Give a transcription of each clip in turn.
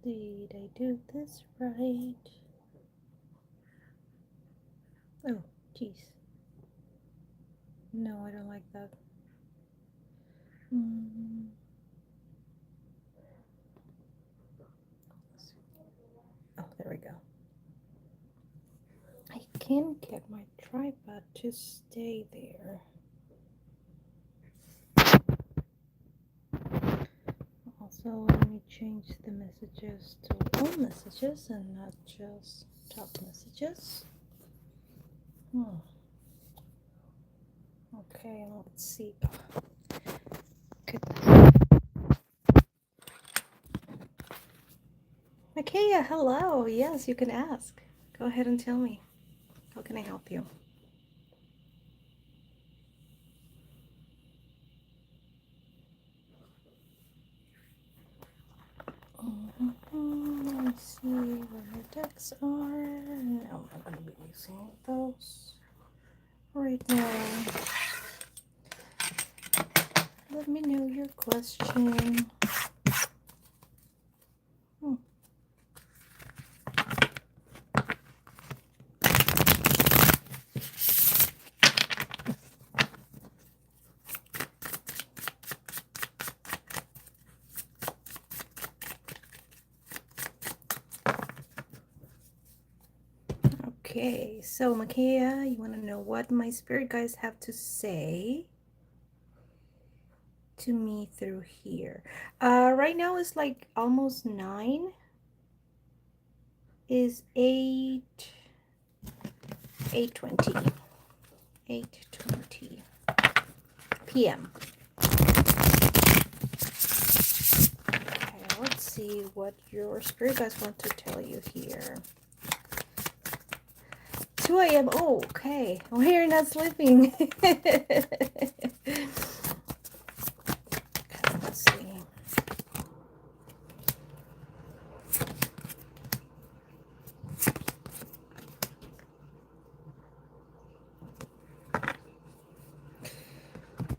Did I do this right? Oh, jeez. No, I don't like that. Oh, there we go. I can't get my tripod to stay there. Also, let me change the messages to all messages and not just top messages. Okay, let's see. Goodness. Makaya, hello. Yes, you can ask. Go ahead and tell me. How can I help you? Let's see where my decks are. No, I'm not going to be using those right now. Let me know your question. Okay, so Makaya, you want to know what my spirit guides have to say to me through here? Right now it's like almost 9. Is 8:20 p.m. Okay, let's see what your spirit guides want to tell you here. 2 a.m. Oh, okay. Well, you're not sleeping. Okay, let's see.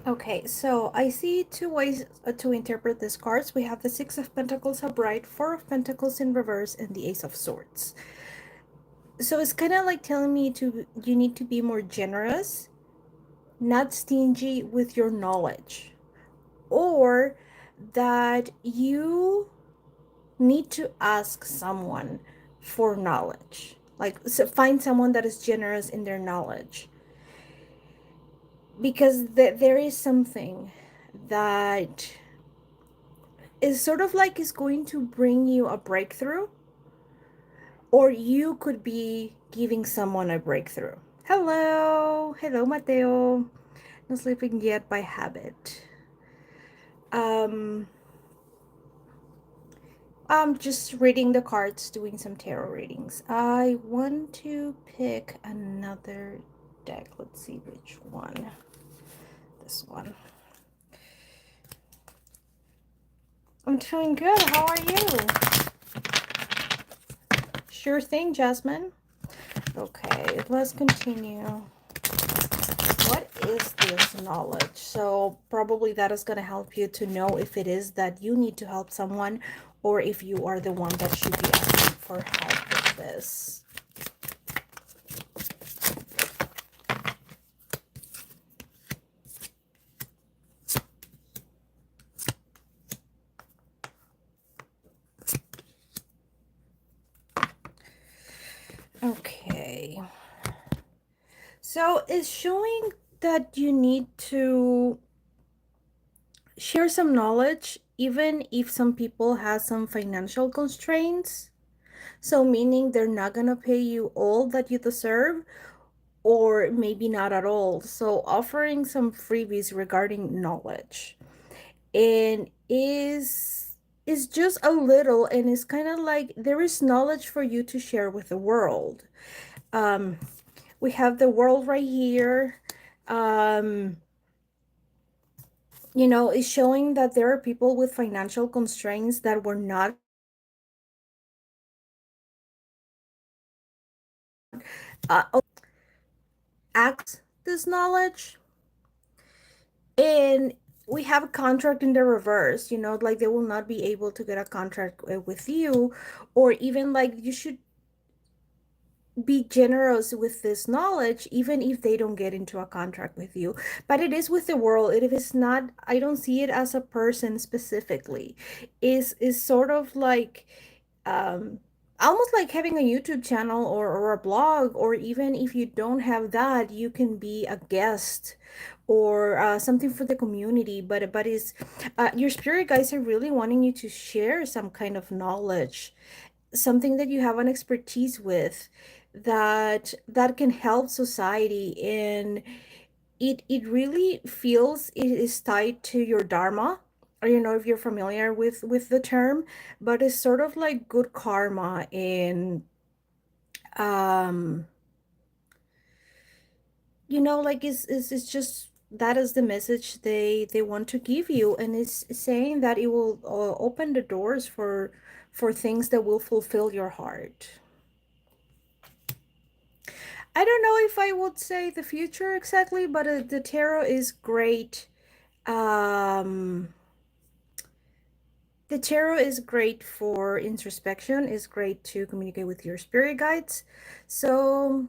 Okay, so I see 2 ways to interpret these cards. We have the 6 of Pentacles upright, 4 of Pentacles in reverse, and the Ace of Swords. So it's kind of like telling me you need to be more generous, not stingy with your knowledge, or that you need to ask someone for knowledge. Like, so find someone that is generous in their knowledge. Because there is something that is sort of like is going to bring you a breakthrough, or you could be giving someone a breakthrough. Hello, Mateo. Not sleeping yet by habit. I'm just reading the cards, doing some tarot readings. I want to pick another deck. Let's see which one. This one. I'm doing good. How are you? Sure thing, Jasmine. Okay, let's continue. What is this knowledge? So probably that is going to help you to know if it is that you need to help someone, or if you are the one that should be asking for help with this. Okay. So it's showing that you need to share some knowledge, even if some people have some financial constraints. So meaning they're not gonna pay you all that you deserve, or maybe not at all. So offering some freebies regarding knowledge, and is just a little, and it's kind of like there is knowledge for you to share with the world. We have the world right here. You know, it's showing that there are people with financial constraints that were not access this knowledge. And we have a contract in the reverse, like they will not be able to get a contract with you, or even like you should be generous with this knowledge even if they don't get into a contract with you. But it is with the world. It is not, I don't see it as a person specifically. Is sort of like um almost like having a YouTube channel or a blog, or even if you don't have that, you can be a guest or something for the community. But is your spirit guides are really wanting you to share some kind of knowledge, something that you have an expertise with, that can help society. And it really feels it is tied to your dharma. I don't know if you're familiar with the term, but it's sort of like good karma. And um like it's just that is the message they want to give you, and it's saying that it will open the doors for things that will fulfill your heart. I don't know if I would say the future exactly, but the tarot is great. Um, the tarot is great for introspection, is great to communicate with your spirit guides. So,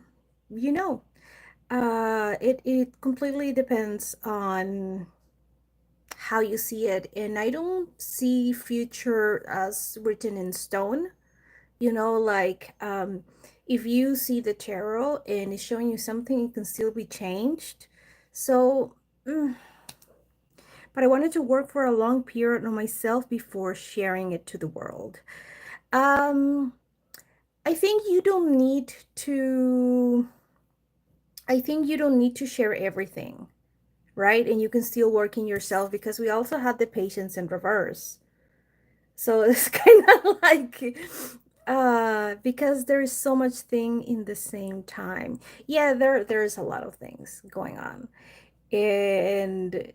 you know, it completely depends on how you see it. And I don't see future as written in stone. Like if you see the tarot and it's showing you something, it can still be changed. So but I wanted to work for a long period on myself before sharing it to the world. um i think you don't need to I think you don't need to share everything, right? And you can still work in yourself, because we also have the patience in reverse. So it's kind of like because there's so much thing in the same time. Yeah, there's a lot of things going on. And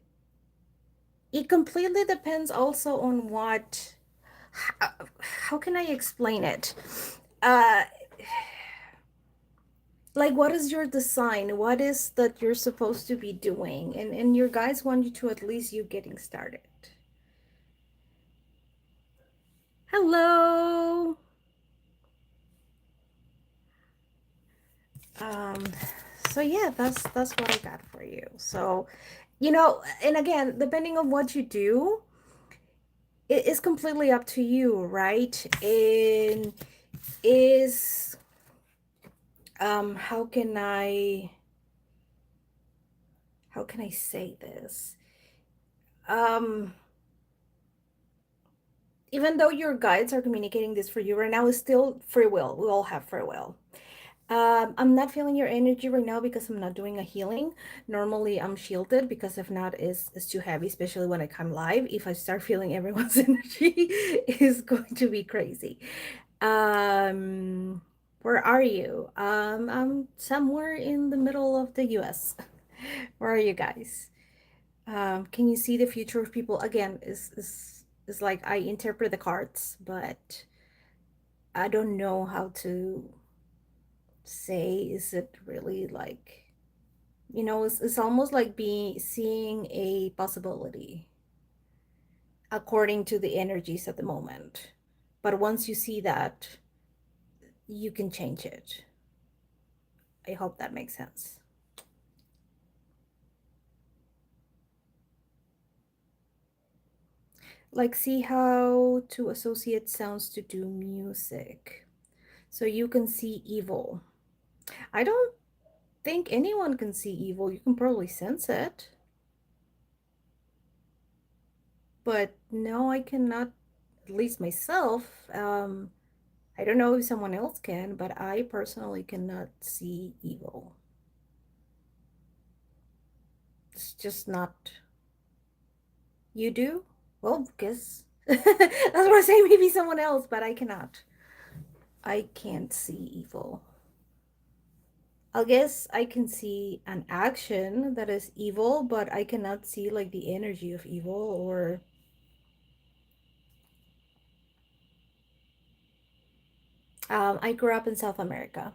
it completely depends also on how, how can I explain it? Uh like what is your design? What is that you're supposed to be doing? And your guys want you to at least you getting started. Hello. Um, so yeah, that's what I got for you. So, and again, depending on what you do, it is completely up to you, right? And is how can I say this? Um, even though your guides are communicating this for you right now, it's still free will. We all have free will. I'm not feeling your energy right now because I'm not doing a healing. Normally, I'm shielded because if not, it's too heavy, especially when I come live. If I start feeling everyone's energy, it's going to be crazy. Um, where are you? I'm somewhere in the middle of the US. Where are you guys? Can you see the future of people? Again, is like I interpret the cards, but I don't know how to say, is it really like, it's almost like being seeing a possibility according to the energies at the moment. But once you see that, you can change it. I hope that makes sense. Like, see how to associate sounds to do music. So you can see evil. I don't think anyone can see evil. You can probably sense it. But no, I cannot, at least myself. I don't know if someone else can, but I personally cannot see evil. It's just not. You do? Well, guess. That's what I say, maybe someone else, but I cannot. I can't see evil. I guess I can see an action that is evil, but I cannot see like the energy of evil or I grew up in South America.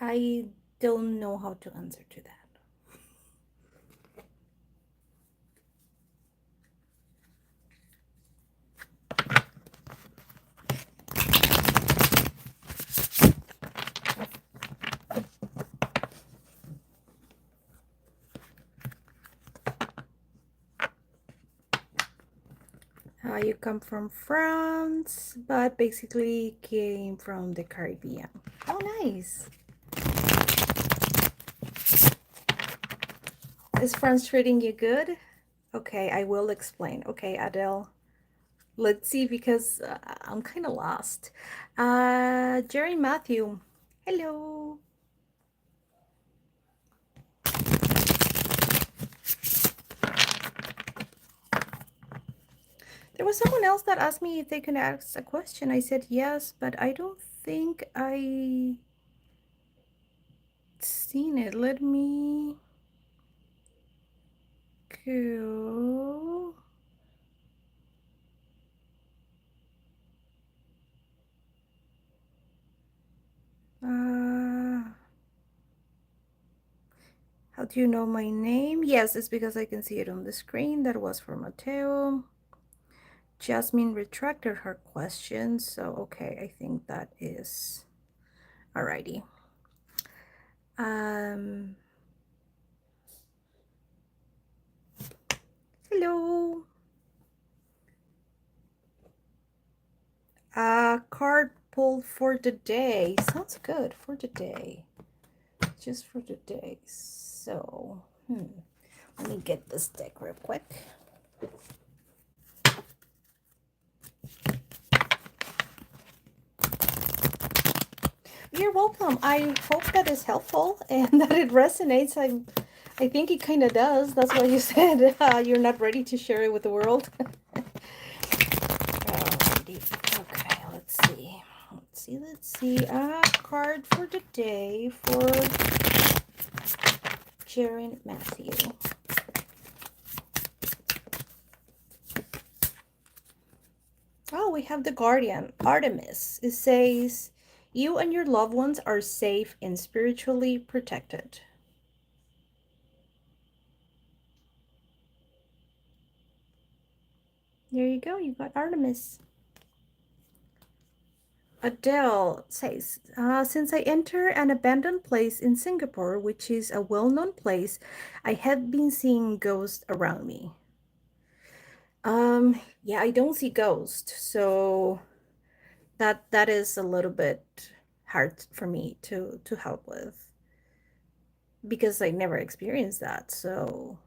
I don't know how to answer to that. You come from France, but basically came from the Caribbean. Oh, nice. Is France treating you good? Okay, I will explain. Okay, Adele. Let's see, because I'm kind of lost. Jerry Matthew. Hello. There was someone else that asked me if they can ask a question. I said yes, but I don't think I seen it. Let me go. Uh, how do you know my name? Yes, it's because I can see it on the screen. That was for Mateo. Jasmine retracted her question, so okay, I think that is alrighty. Um, hello. Card pulled for the day. Sounds good for the day. Just for the day. So, let me get this deck real quick. You're welcome. I hope that is helpful and that it resonates. I think it kind of does. That's why you said you're not ready to share it with the world. Alrighty. Okay, let's see. Let's see. A card for the day for Jaron Matthew. Oh, we have the Guardian, Artemis. It says, you and your loved ones are safe and spiritually protected. There you go. You got Artemis. Adele says, since I enter an abandoned place in Singapore, which is a well-known place, I have been seeing ghosts around me. Yeah, I don't see ghosts, so that is a little bit hard for me to help with because I never experienced that. So,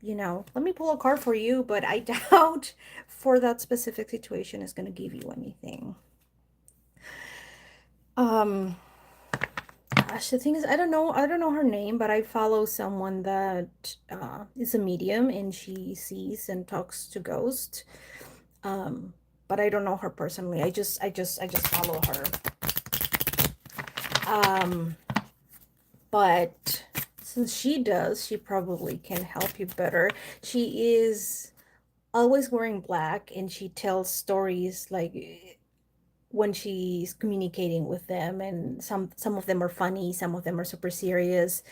let me pull a card for you, but I doubt for that specific situation is going to give you anything. Um, Gosh, the thing is, I don't know her name, but I follow someone that is a medium and she sees and talks to ghosts. Um, but I don't know her personally. I just follow her. Um, but since she does, she probably can help you better. She is always wearing black and she tells stories like when she's communicating with them, and some of them are funny, some of them are super serious.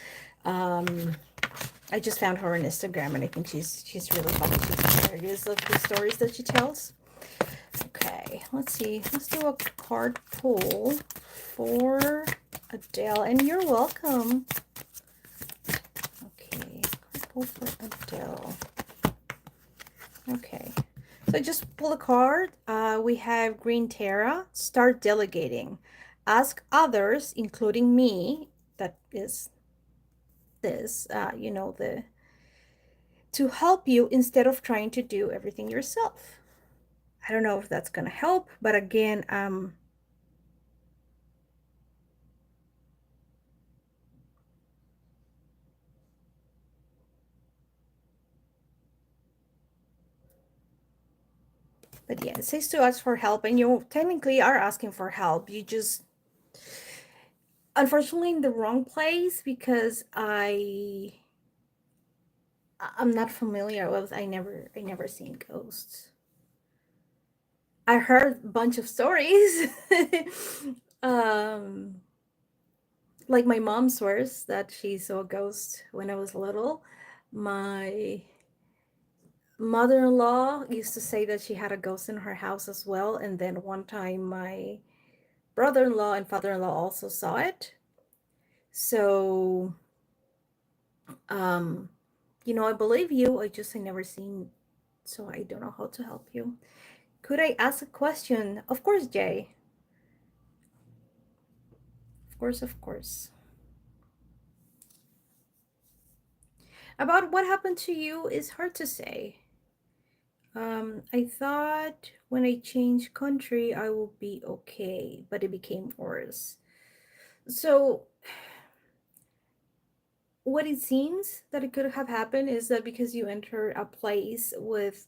um I just found her on Instagram and I think she's really funny. She's hilarious of the stories that she tells. Okay, let's see, let's do a card pull for Adele, and you're welcome. Okay, card pull for Adele. Okay, so just pull a card. We have Green Terra. Start delegating. Ask others, including me, that is this, to help you instead of trying to do everything yourself. I don't know if that's going to help, but again, but yeah, it says to ask for help, and you technically are asking for help. You just, unfortunately, in the wrong place because I'm not familiar with. I never seen ghosts. I heard a bunch of stories, Um, like my mom swears that she saw a ghost when I was little. My mother-in-law used to say that she had a ghost in her house as well. And then one time my brother-in-law and father-in-law also saw it. So, um, I believe you. I never seen, so I don't know how to help you. Could I ask a question? Of course, Jay. Of course, of course. About what happened to you is hard to say. I thought when I changed country, I will be okay, but it became worse. So, what it seems that it could have happened is that because you enter a place with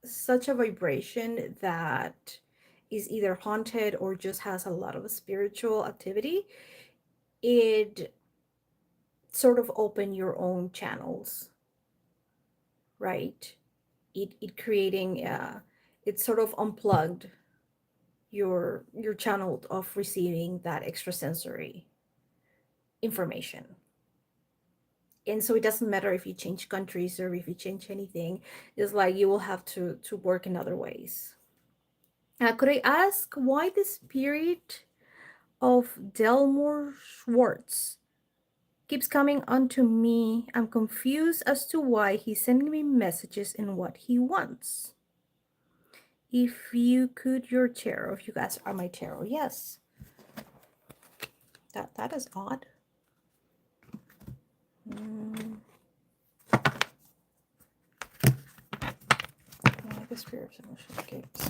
such a vibration that is either haunted or just has a lot of spiritual activity, it sort of open your own channels, right? It creating it sort of unplugged your channel of receiving that extrasensory information. And so it doesn't matter if you change countries or if you change anything. It's like you will have to work in other ways. Could I ask why the spirit of Delmore Schwartz keeps coming onto me? I'm confused as to why he's sending me messages and what he wants. If you could, your tarot. If you guys are my tarot, yes. That is odd. Mm. Why the spirit of emotion keeps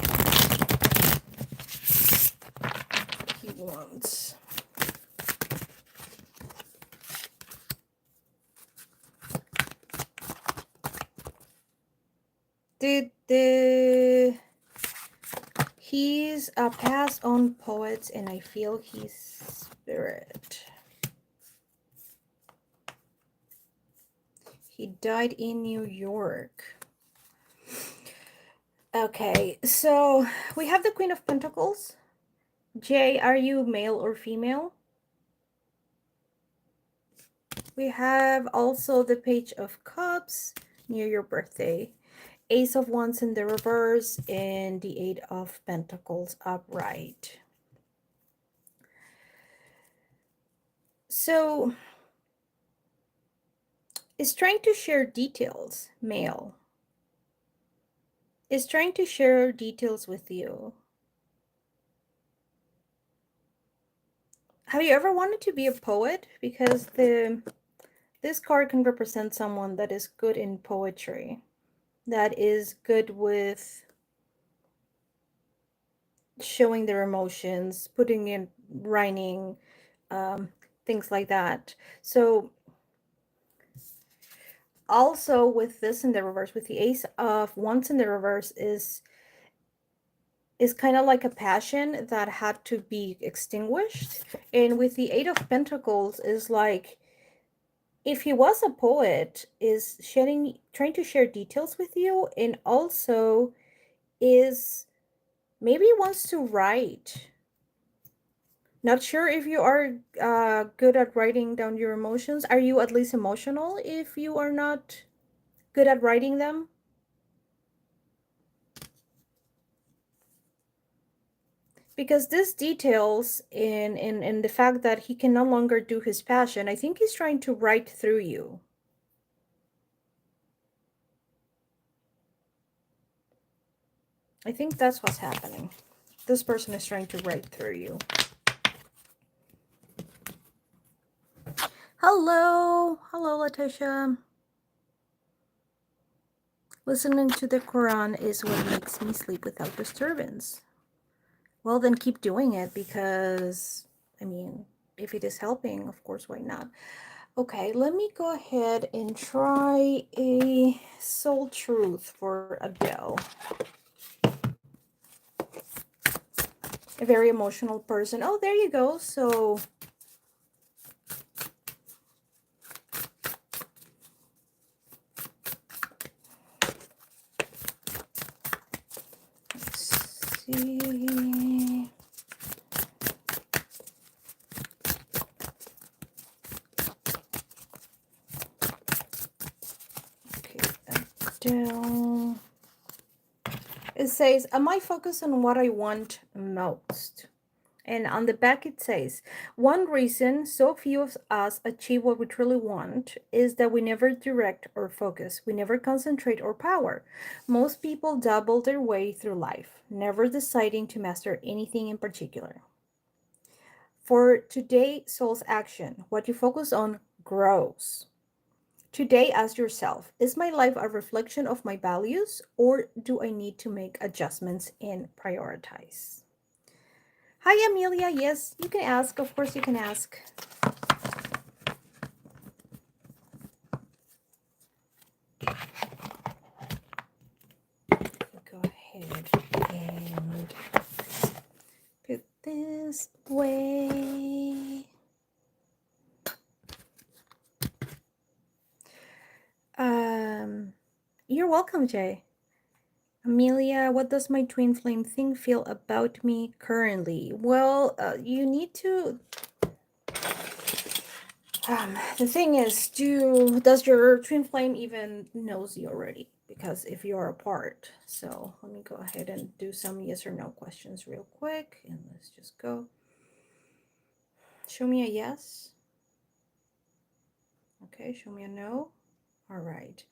he wants. He's a past on poet and I feel his spirit. He died in New York. Okay, so we have the Queen of Pentacles. Jay, are you male or female? We have also the Page of Cups near your birthday. Ace of Wands in the reverse and the Eight of Pentacles upright. So, is trying to share details, male. Is trying to share details with you. Have you ever wanted to be a poet? Because this card can represent someone that is good in poetry, that is good with showing their emotions, putting in rhyming, things like that. So also with this in the reverse, with the Ace of Wands in the reverse, is kind of like a passion that had to be extinguished. And with the Eight of Pentacles is like, if he was a poet, is trying to share details with you, and also is maybe wants to write. Not sure if you are good at writing down your emotions. Are you at least emotional if you are not good at writing them? Because this details in the fact that he can no longer do his passion, I think he's trying to write through you. I think that's what's happening. This person is trying to write through you. Hello. Hello, Letitia. Listening to the Quran is what makes me sleep without disturbance. Well, then keep doing it because, I mean, if it is helping, of course, why not? Okay, let me go ahead and try a soul truth for Adele. A very emotional person. Oh, there you go. So, let's see. It says, am I focused on what I want most? And on the back it says, one reason so few of us achieve what we truly want is that we never direct or focus. We never concentrate or power. Most people dabble their way through life, never deciding to master anything in particular. For today, soul's action, what you focus on grows. Today, ask yourself, is my life a reflection of my values, or do I need to make adjustments and prioritize? Hi, Amelia. Yes, you can ask. Of course, you can ask. Go ahead and put this away. You're welcome, Jay. Amelia, what does my twin flame thing feel about me currently? Well, you need to. The thing is, does your twin flame even knows you already? Because if you're apart, so let me go ahead and do some yes or no questions real quick, and let's just go. Show me a yes. Okay, show me a no. All right.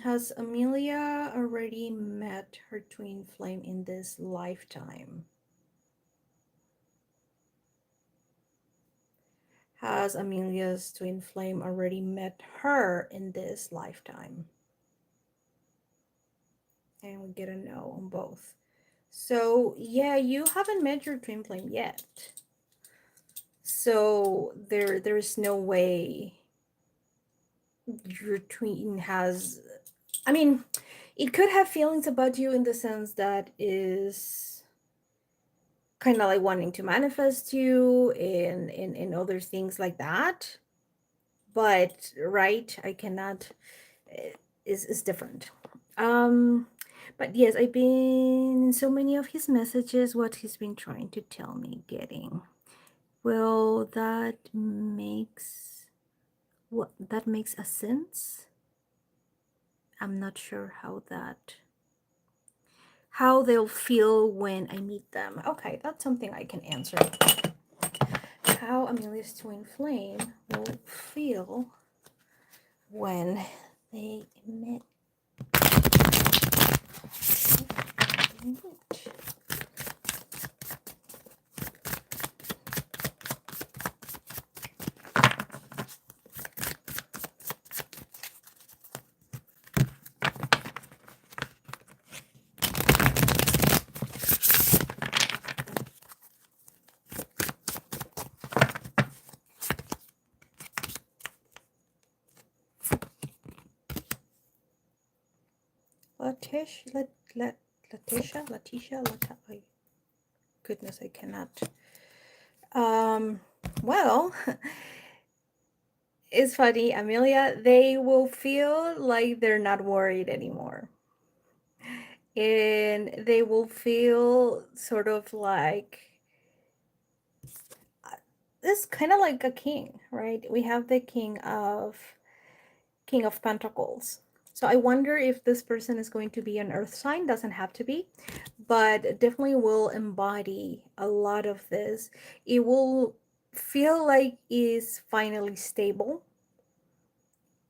Has Amelia already met her twin flame in this lifetime? Has Amelia's twin flame already met her in this lifetime? And we get a no on both. So yeah, you haven't met your twin flame yet. So there's no way your twin has, I mean, it could have feelings about you in the sense that is kind of like wanting to manifest you and other things like that. But right, I cannot, is different. But yes, I've been in so many of his messages, what he's been trying to tell me, getting. Well, that makes a sense. I'm not sure how they'll feel when I meet them. Okay, that's something I can answer. How Amelia's twin flame will feel when they meet. Letitia, goodness, I cannot. Well, it's funny, Amelia, they will feel like they're not worried anymore. And they will feel sort of like this kind of like a king, right? We have the King of Pentacles. So I wonder if this person is going to be an earth sign. Doesn't have to be, but definitely will embody a lot of this. It will feel like is finally stable,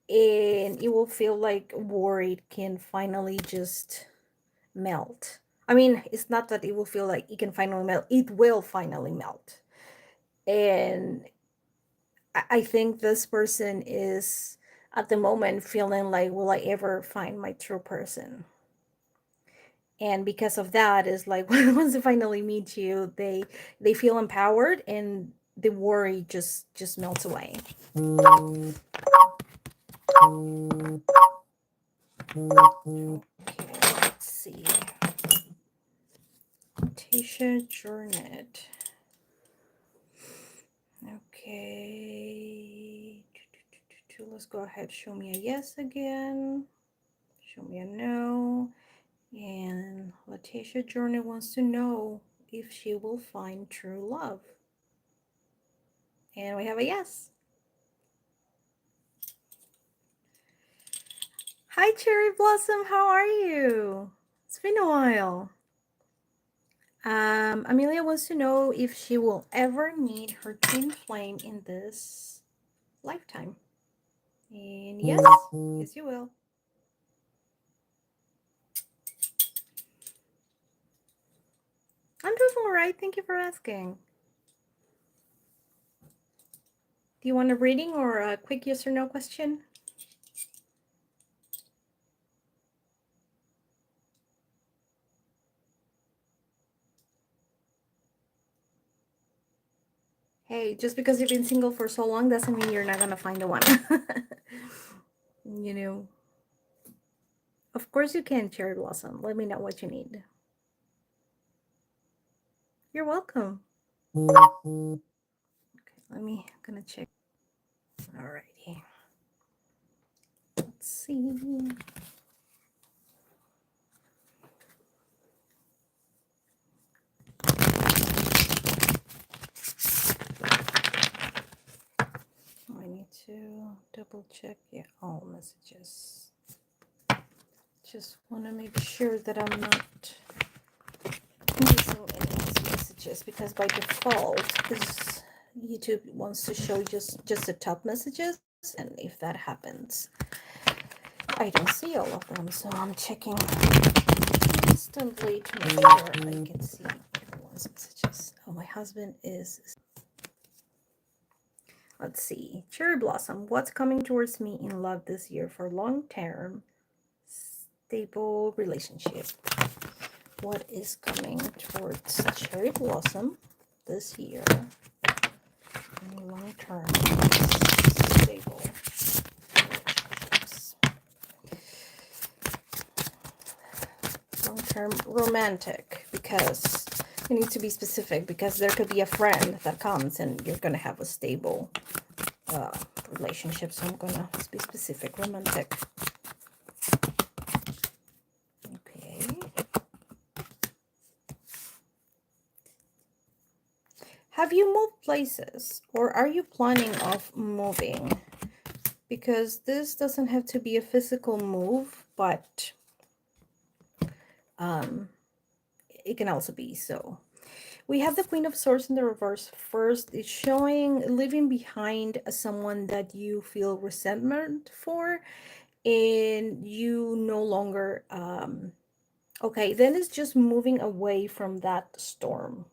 and it will feel like worried can finally just melt. I mean, it's not that it will feel like it can finally melt. It will finally melt. And I think this person is at the moment feeling like, will I ever find my true person? And because of that, is like once they finally meet you, they feel empowered, and the worry just melts away. Okay, let's see. Tasha Jornet. Okay. Let's go ahead. Show me a yes again. Show me a no. And Letitia Jornet wants to know if she will find true love. And we have a yes. Hi, Cherry Blossom. How are you? It's been a while. Amelia wants to know if she will ever meet her twin flame in this lifetime. And yes, you will. I'm doing all right. Thank you for asking. Do you want a reading or a quick yes or no question? Hey, just because you've been single for so long doesn't mean you're not gonna find the one. you know, of course you can, Cherry Blossom. Let me know what you need. You're welcome. Okay, gonna check. Alrighty. Let's see. I need to double check all messages. Just want to make sure that I'm not missing any messages because by default is YouTube wants to show just the top messages, and if that happens I don't see all of them, so I'm checking instantly to make sure I can see everyone's messages. Oh, my husband is. Let's see. Cherry Blossom, what's coming towards me in love this year for long-term stable relationship? What is coming towards Cherry Blossom this year in long-term stable relationships? Long-term romantic, because you need to be specific, because there could be a friend that comes and you're going to have a stable relationship, so I'm going to be specific. Romantic. Okay. Have you moved places, or are you planning of moving? Because this doesn't have to be a physical move, but it can also be so. We have the Queen of Swords in the reverse first. It's showing leaving behind someone that you feel resentment for, and you no longer, okay, then it's just moving away from that storm,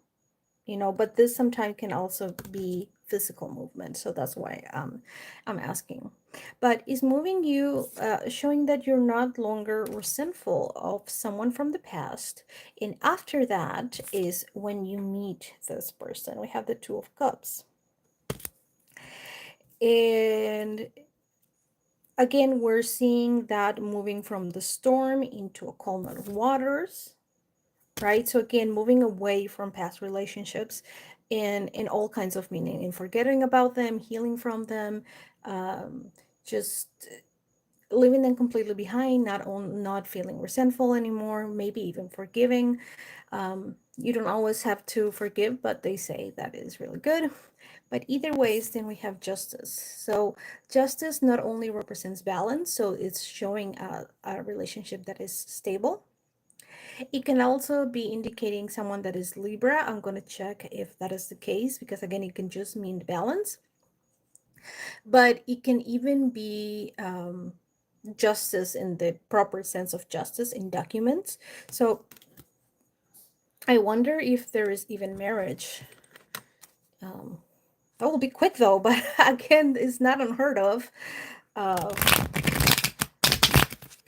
but this sometimes can also be physical movement. So that's why I'm asking. But is moving you showing that you're not longer resentful of someone from the past. And after that is when you meet this person. We have the Two of Cups. And again, we're seeing that moving from the storm into a calmer waters, right? So again, moving away from past relationships in all kinds of meaning, in forgetting about them, healing from them, just leaving them completely behind, not feeling resentful anymore, maybe even forgiving. You don't always have to forgive, but they say that is really good. But either ways, then we have justice. So justice not only represents balance, so it's showing a relationship that is stable. It can also be indicating someone that is Libra. I'm going to check if that is the case, because again, it can just mean balance. But it can even be justice in the proper sense of justice in documents. So I wonder if there is even marriage. That will be quick though, but again, it's not unheard of. Uh,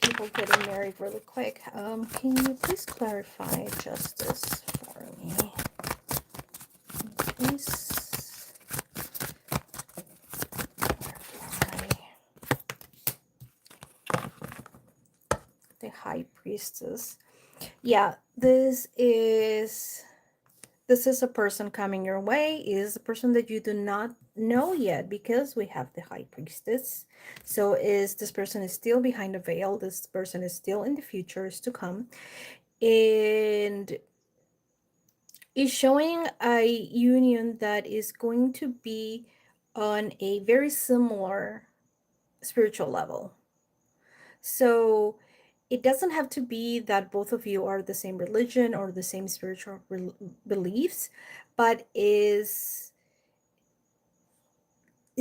People getting married really quick. Can you please clarify justice for me? Please clarify the High Priestess. Yeah, this is a person coming your way, is a person that you do not know yet, because we have the High Priestess. So is this person is still behind a veil, this person is still in the future, is to come, and is showing a union that is going to be on a very similar spiritual level. So it doesn't have to be that both of you are the same religion or the same spiritual beliefs, but is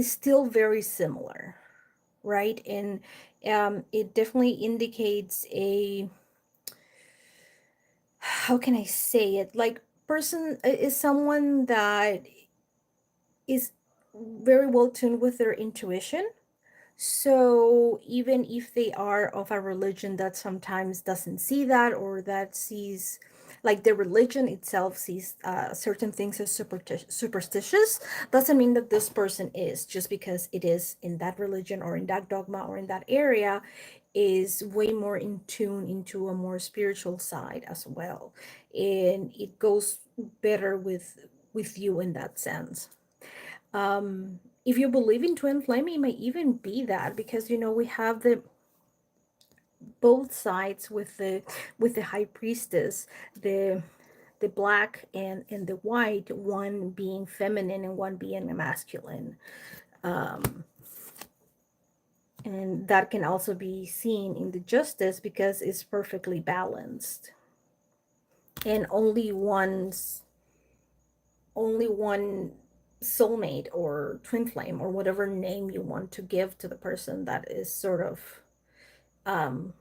still very similar, right? And it definitely indicates a, how can I say it, like person is someone that is very well tuned with their intuition. So even if they are of a religion that sometimes doesn't see that, or that sees, like the religion itself sees certain things as superstitious, doesn't mean that this person is, just because it is in that religion or in that dogma or in that area, is way more in tune into a more spiritual side as well. And it goes better with you in that sense. If you believe in twin flame, it may even be that, because we have the both sides with the high priestess, the the black and the white, one being feminine and one being masculine. And that can also be seen in the justice, because it's perfectly balanced, and only one soulmate or twin flame, or whatever name you want to give to the person that is sort of, um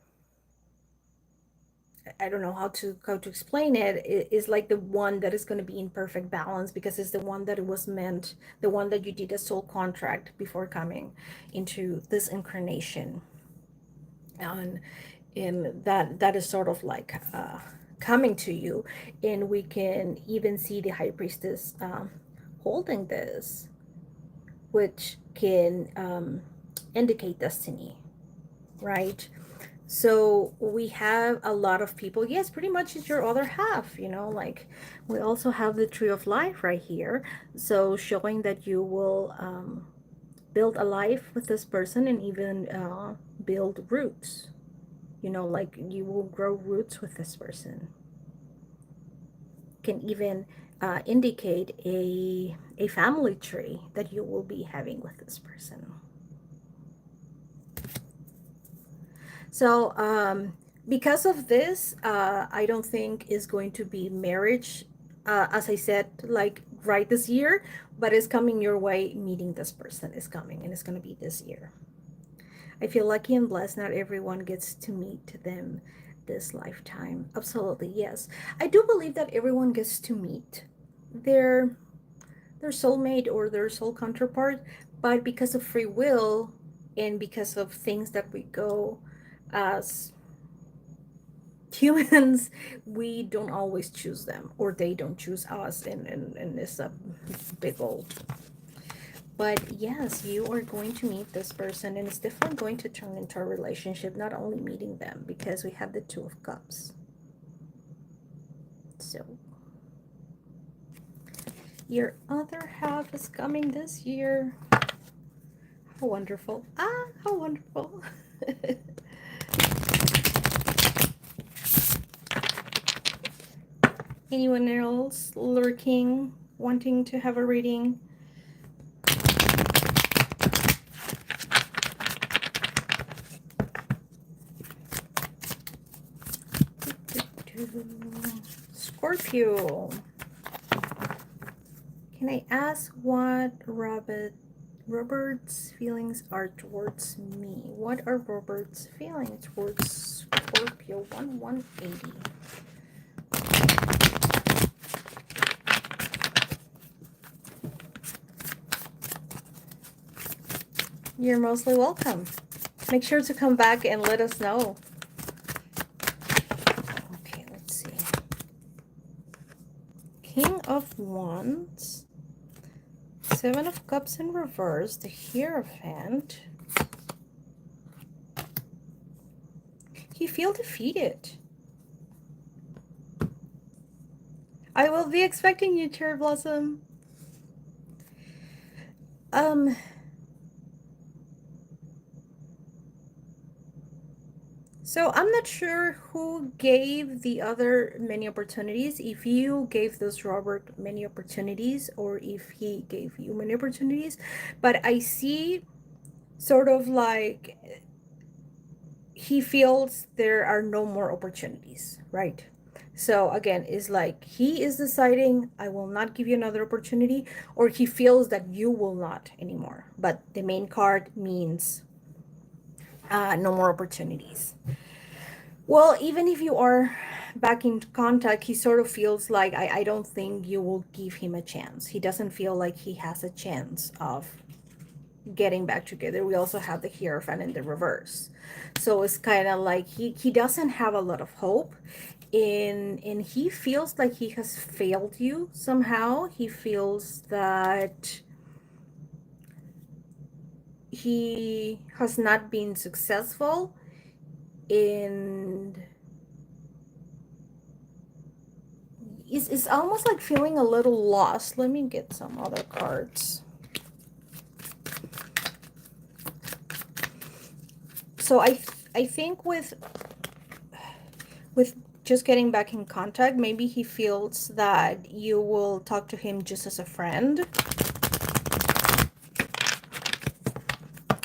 I don't know how to explain it. It is like the one that is going to be in perfect balance, because it's the one that it was meant, the one that you did a soul contract before coming into this incarnation. And that is sort of like coming to you. And we can even see the high priestess holding this, which can indicate destiny, right? So we have a lot of people. Yes, pretty much it's your other half, like we also have the tree of life right here. So showing that you will build a life with this person, and even build roots, like you will grow roots with this person. Can even indicate a family tree that you will be having with this person. So, because of this, I don't think is going to be marriage, as I said, like right this year, but it's coming your way. Meeting this person is coming, and it's going to be this year. I feel lucky and blessed. Not everyone gets to meet them this lifetime. Absolutely, yes. I do believe that everyone gets to meet their their soulmate or their soul counterpart, but because of free will and because of things that we go as humans, we don't always choose them, or they don't choose us, and it's a big old. But yes, you are going to meet this person, and it's definitely going to turn into a relationship, not only meeting them, because we have the Two of Cups. So your other half is coming this year. How wonderful. Ah, how wonderful. Anyone else lurking, wanting to have a reading? Scorpio. Can I ask what Robert's feelings are towards me? What are Robert's feelings towards Scorpio 1180? You're mostly welcome. Make sure to come back and let us know. Okay, let's see. King of Wands, Seven of Cups in reverse, the Hierophant. You feel defeated. I will be expecting you, Cherry Blossom. Um, So I'm not sure who gave the other many opportunities, if you gave this Robert many opportunities or if he gave you many opportunities, but I see sort of like he feels there are no more opportunities, right? So again, it's like he is deciding, I will not give you another opportunity, or he feels that you will not anymore. But the main card means no more opportunities. Well, even if you are back in contact, he sort of feels like, I don't think you will give him a chance. He doesn't feel like he has a chance of getting back together. We also have the Hierophant in the reverse. So it's kind of like he doesn't have a lot of hope. And he feels like he has failed you somehow. He feels that he has not been successful in, it's almost like feeling a little lost. Let me get some other cards. So I think with just getting back in contact, maybe he feels that you will talk to him just as a friend,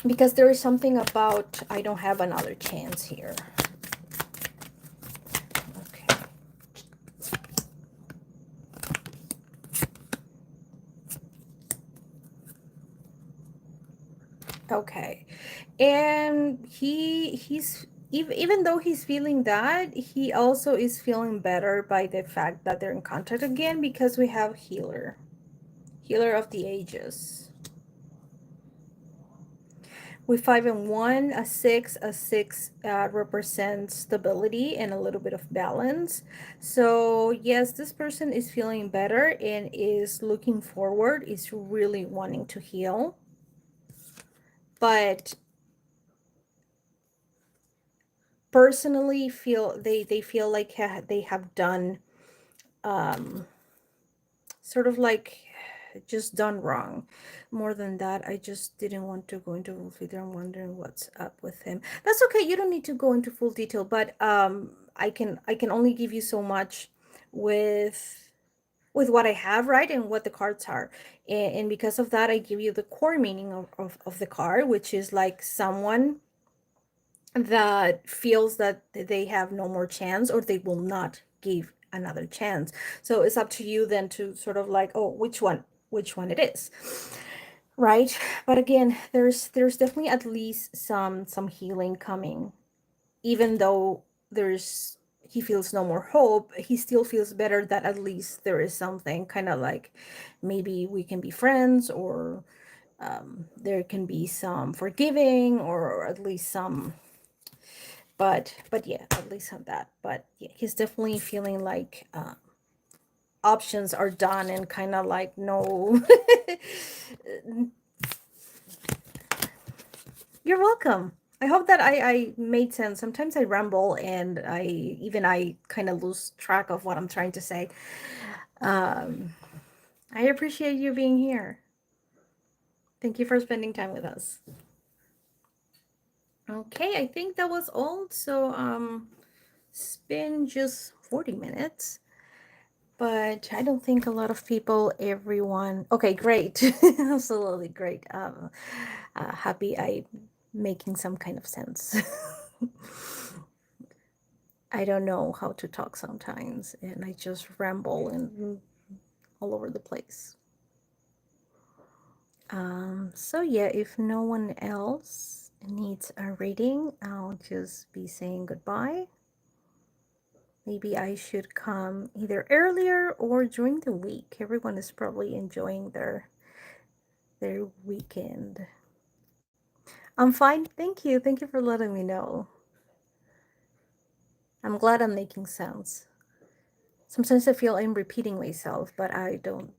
because there is something about, I don't have another chance here. Okay. Okay. And even though he's feeling that, he also is feeling better by the fact that they're in contact again, because we have healer of the ages. With 5 and 1, a six represents stability and a little bit of balance. So yes, this person is feeling better and is looking forward, is really wanting to heal. But personally feel they feel like they have done sort of like just done wrong. More than that, I just didn't want to go into full detail. I'm wondering what's up with him. That's okay, you don't need to go into full detail, but I can only give you so much with what I have, right, and what the cards are. And because of that, I give you the core meaning of the card, which is like someone that feels that they have no more chance, or they will not give another chance. So it's up to you then to sort of like, oh, which one it is, right? But again, there's definitely at least some healing coming. Even though there's he feels no more hope, he still feels better that at least there is something, kind of like maybe we can be friends, or there can be some forgiving, or at least some. But yeah, at least on that. But yeah, he's definitely feeling like options are done, and kind of like no. You're welcome. I hope that I made sense. Sometimes I ramble, and I kind of lose track of what I'm trying to say. um I appreciate you being here. Thank you for spending time with us. Okay, I think that was all. So it's been just 40 minutes. But I don't think a lot of people, everyone. Okay, great. Absolutely great. Happy I making some kind of sense. I don't know how to talk sometimes, and I just ramble and all over the place. So yeah, if no one else needs a reading, I'll just be saying goodbye. Maybe I should come either earlier or during the week. Everyone is probably enjoying their weekend. I'm fine. Thank you. Thank you for letting me know. I'm glad I'm making sense. Sometimes I feel I'm repeating myself, but I don't.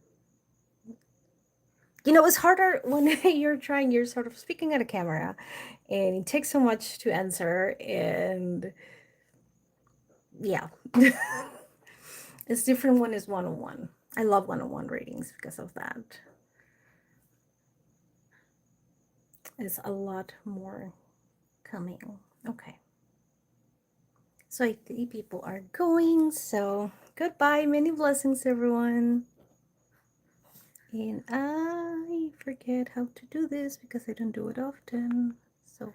It's harder when you're sort of speaking at a camera, and it takes so much to answer. And yeah, it's different when it's one on one. I love one on one readings because of that. It's a lot more coming. Okay. So I think people are going. So goodbye. Many blessings, everyone. And I forget how to do this because I don't do it often. So